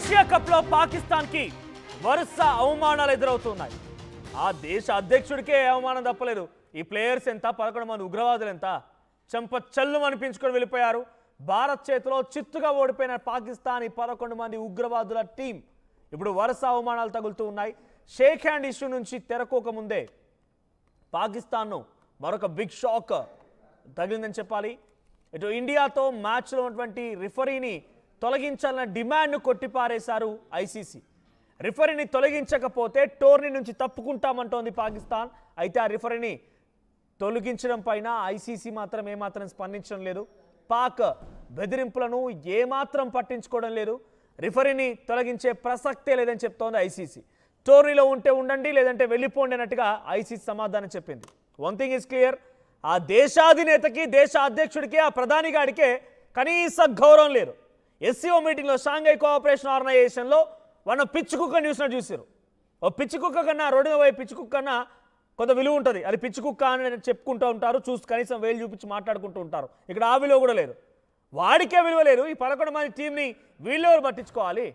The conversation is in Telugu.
ఏషియా కప్ లో పాకిస్తాన్ కి వరుస అవమానాలు ఎదురవుతున్నాయి. ఆ దేశ అధ్యక్షుడికే అవమానం తప్పలేదు. ఈ ప్లేయర్స్ ఎంత 11 మంది ఉగ్రవాదులు ఎంత చెంప చల్లు అనిపించుకొని వెళ్ళిపోయారు. భారత్ చేతిలో చిత్తుగా ఓడిపోయిన పాకిస్తాన్ 11 మంది ఉగ్రవాదుల టీం ఇప్పుడు వరుస అవమానాలు తగులుతూ ఉన్నాయి. షేక్ హ్యాండ్ ఇష్యూ నుంచి తెరకోక ముందే పాకిస్తాన్ను మరొక బిగ్ షాక్ తగిలిందని చెప్పాలి. ఇటు ఇండియాతో మ్యాచ్లో ఉన్నటువంటి రిఫరీని తొలగించాలన్న డిమాండ్ను కొట్టిపారేశారు ఐసీసీ. రిఫరీని తొలగించకపోతే టోర్నీ నుంచి తప్పుకుంటామంటోంది పాకిస్తాన్. అయితే ఆ రిఫరీని తొలగించడం పైన ఐసీసీ మాత్రం ఏమాత్రం స్పందించడం లేదు. పాక్ బెదిరింపులను ఏమాత్రం పట్టించుకోవడం లేదు. రిఫరీని తొలగించే ప్రసక్తే లేదని చెప్తోంది ఐసీసీ. టోర్నీలో ఉంటే ఉండండి, లేదంటే వెళ్ళిపోండి అన్నట్టుగా ఐసీసీ సమాధానం చెప్పింది. వన్ థింగ్ ఈజ్ క్లియర్, ఆ దేశాధినేతకి, దేశ అధ్యక్షుడికి, ఆ ప్రధాని గాడికే కనీస గౌరవం లేదు. ఎస్సీఓ మీటింగ్లో షాంఘై కోఆపరేషన్ ఆర్గనైజేషన్లో వాళ్ళ పిచ్చి కుక్క న్యూస్ను చూసారు. ఓ పిచ్చి కుక్క కన్నా రోడ్డు పోయే పిచ్చి కుక్క కన్నా కొంత విలువ ఉంటుంది. అది పిచ్చి కుక్క అని చెప్పుకుంటూ ఉంటారు, కనీసం వేలు చూపించి మాట్లాడుకుంటూ ఉంటారు. ఇక్కడ ఆ విలువ కూడా లేదు, వాడికే విలువ లేదు. ఈ 11 మంది టీంని వీళ్ళెవరు పట్టించుకోవాలి?